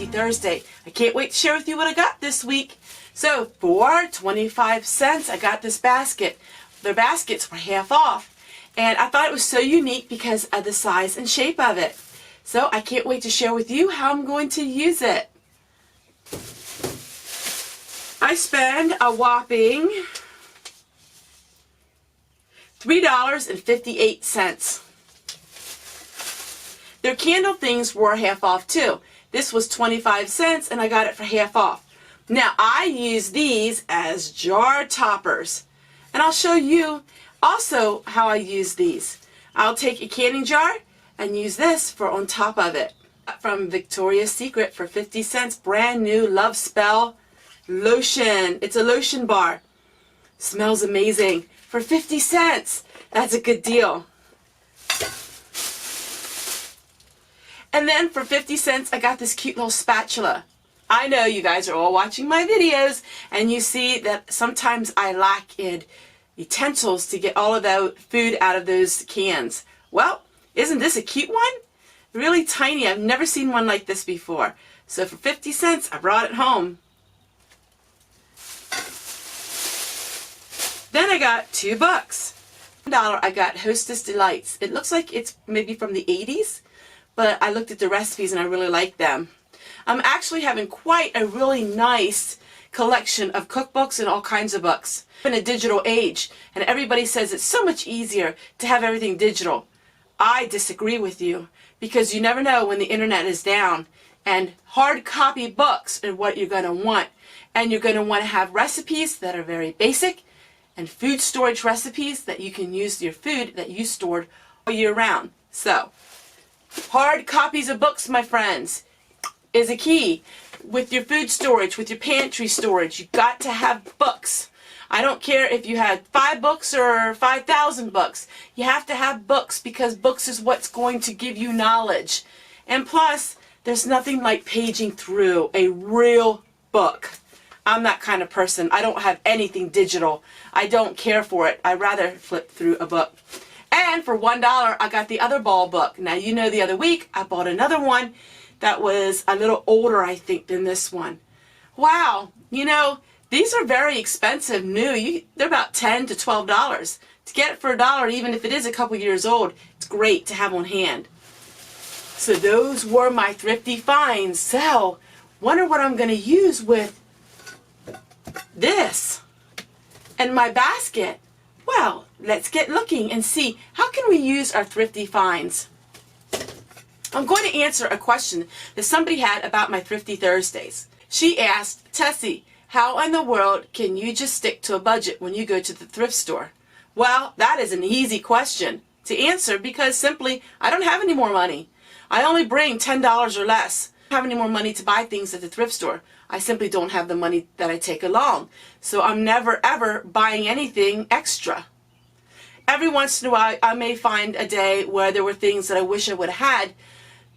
Thrifty Thursday. I can't wait to share with you what I got this week. So for 25 cents, I got this basket. Their baskets were half off. And I thought it was so unique because of the size and shape of it. So I can't wait to share with you how I'm going to use it. I spend a whopping $3.58. Their candle things were half off too. This was 25 cents and I got it for half off. Now I use these as jar toppers. And I'll show you also how I use these. I'll take a canning jar and use this for on top of it. From Victoria's Secret for 50 cents, brand new Love Spell lotion. It's a lotion bar. Smells amazing. For 50 cents. That's a good deal. And then for 50 cents, I got this cute little spatula. I know you guys are all watching my videos and you see that sometimes I lack in utensils to get all of the food out of those cans. Well, isn't this a cute one? Really tiny. I've never seen one like this before. So for 50 cents, I brought it home. Then I got $2. $1 I got Hostess Delights. It looks like it's maybe from the 80s, but I looked at the recipes and I really like them. I'm actually having quite a really nice collection of cookbooks and all kinds of books. In a digital age, and everybody says it's so much easier to have everything digital. I disagree with you because you never know when the internet is down, and hard copy books are what you're going to want. And you're going to want to have recipes that are very basic and food storage recipes that you can use your food that you stored all year round. So, hard copies of books, my friends, is a key. With your food storage, with your pantry storage, you've got to have books. I don't care if you had 5 books or 5,000 books. You have to have books because books is what's going to give you knowledge. And plus, there's nothing like paging through a real book. I'm that kind of person. I don't have anything digital. I don't care for it. I'd rather flip through a book. And for $1, I got the other ball book. Now, you know the other week, I bought another one that was a little older, I think, than this one. Wow. You know, these are very expensive, new. They're about $10 to $12. To get it for $1, even if it is a couple years old, it's great to have on hand. So those were my thrifty finds. So, wonder what I'm going to use with this and my basket. Well, let's get looking and see how can we use our thrifty finds. I'm going to answer a question that somebody had about my Thrifty Thursdays. She asked, Tessie, how in the world can you just stick to a budget when you go to the thrift store? Well, that is an easy question to answer because simply I don't have any more money. I only bring $10 or less. I don't have any more money to buy things at the thrift store. I simply don't have the money that I take along. So I'm never ever buying anything extra. Every once in a while I may find a day where there were things that I wish I would have had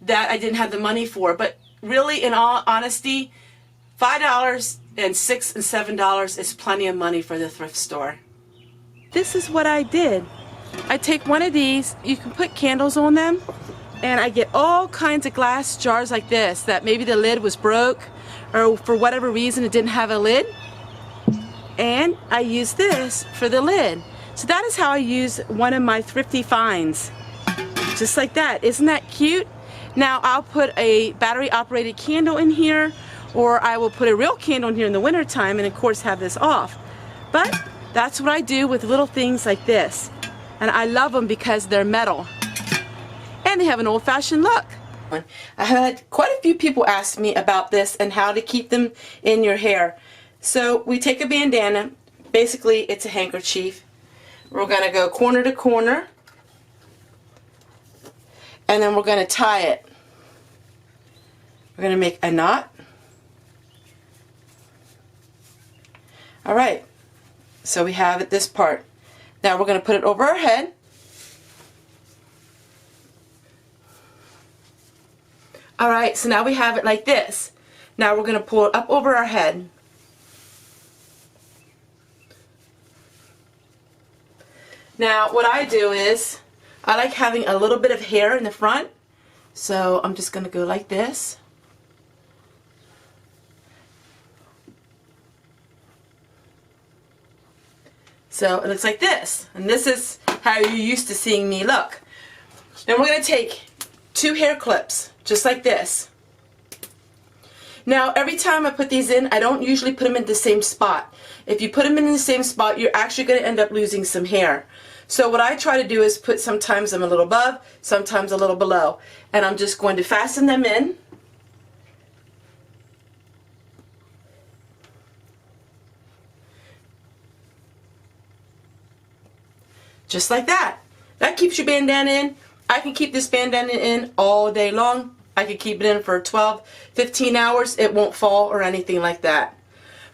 that I didn't have the money for. But really, in all honesty, $5 and $6 and $7 is plenty of money for the thrift store. This is what I did. I take one of these, you can put candles on them, and I get all kinds of glass jars like this that maybe the lid was broke or for whatever reason it didn't have a lid, and I use this for the lid. So that is how I use one of my thrifty finds. Just like that. Isn't that cute? Now I'll put a battery operated candle in here, or I will put a real candle in here in the winter time and of course have this off. But that's what I do with little things like this. And I love them because they're metal. And they have an old-fashioned look. I had quite a few people ask me about this and how to keep them in your hair. So we take a bandana, basically it's a handkerchief. We're going to go corner to corner, and then we're going to tie it. We're going to make a knot. Alright, so we have it, this part. Now we're going to put it over our head. Alright, so now we have it like this. Now we're going to pull it up over our head. Now what I do is, I like having a little bit of hair in the front, so I'm just going to go like this. So it looks like this, and this is how you're used to seeing me look. Then we're going to take 2 hair clips, just like this. Now every time I put these in, I don't usually put them in the same spot. If you put them in the same spot, you're actually going to end up losing some hair. So what I try to do is put sometimes them a little above, sometimes a little below. And I'm just going to fasten them in. Just like that. That keeps your bandana in. I can keep this bandana in all day long. I could keep it in for 12, 15 hours. It won't fall or anything like that.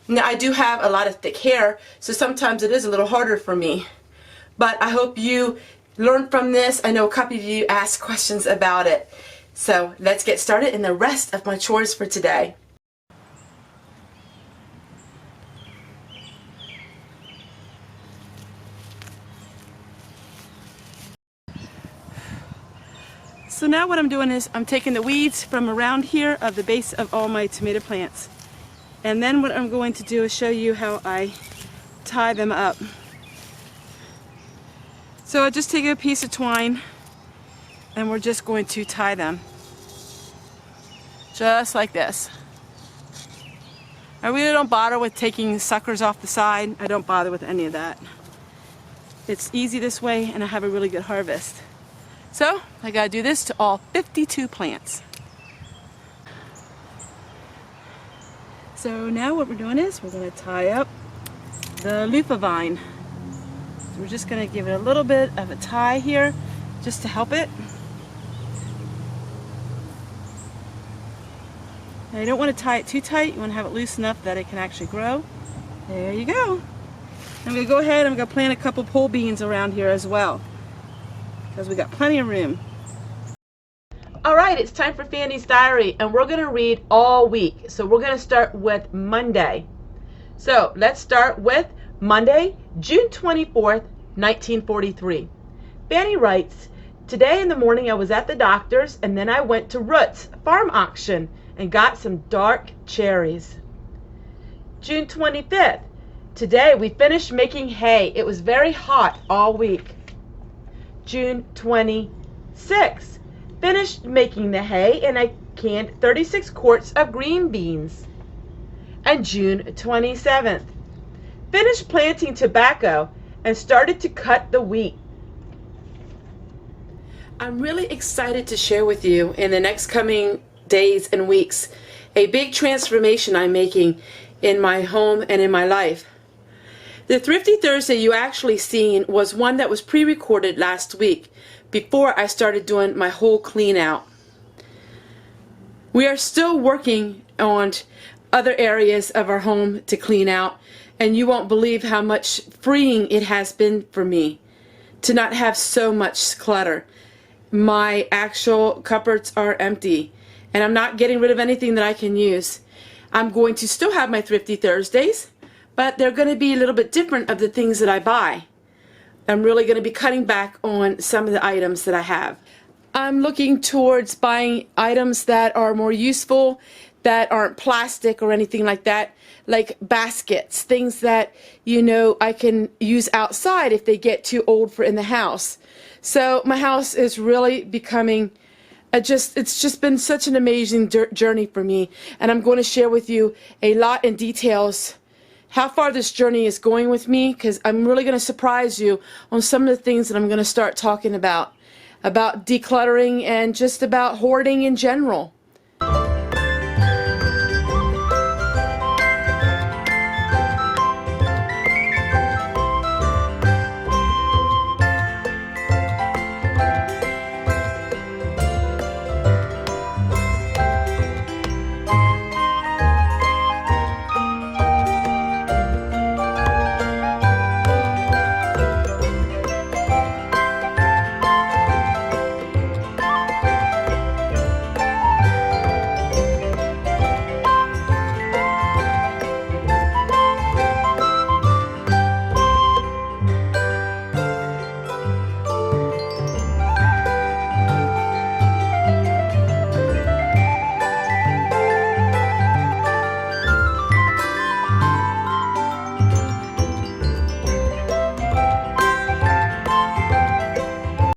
Now I do have a lot of thick hair, so sometimes it is a little harder for me. But I hope you learned from this. I know a couple of you asked questions about it. So let's get started in the rest of my chores for today. So now what I'm doing is I'm taking the weeds from around here of the base of all my tomato plants. And then what I'm going to do is show you how I tie them up. So I just take a piece of twine and we're just going to tie them. Just like this. I really don't bother with taking suckers off the side. I don't bother with any of that. It's easy this way and I have a really good harvest. So I gotta do this to all 52 plants. So now what we're doing is we're gonna tie up the loofah vine. So we're just gonna give it a little bit of a tie here just to help it. Now you don't want to tie it too tight, you want to have it loose enough that it can actually grow. There you go. I'm gonna go ahead and I'm gonna plant a couple pole beans around here as well, because we got plenty of room. Alright, it's time for Fanny's Diary, and we're going to read all week. So we're going to start with Monday. So let's start with Monday, June 24th, 1943. Fanny writes, "Today in the morning I was at the doctor's and then I went to Root's farm auction and got some dark cherries." June 25th. Today we finished making hay. It was very hot all week. June 26th. Finished making the hay and I canned 36 quarts of green beans. And June 27th. Finished planting tobacco and started to cut the wheat. I'm really excited to share with you in the next coming days and weeks a big transformation I'm making in my home and in my life. The Thrifty Thursday you actually seen was one that was pre-recorded last week before I started doing my whole clean out. We are still working on other areas of our home to clean out, and you won't believe how much freeing it has been for me to not have so much clutter. My actual cupboards are empty and I'm not getting rid of anything that I can use. I'm going to still have my Thrifty Thursdays, but they're going to be a little bit different of the things that I buy. I'm really going to be cutting back on some of the items that I have. I'm looking towards buying items that are more useful, that aren't plastic or anything like that, like baskets, things that, you know, I can use outside if they get too old for in the house. So my house is really becoming it's just been such an amazing journey for me, and I'm going to share with you a lot in details how far this journey is going with me, because I'm really going to surprise you on some of the things that I'm going to start talking about decluttering and just about hoarding in general.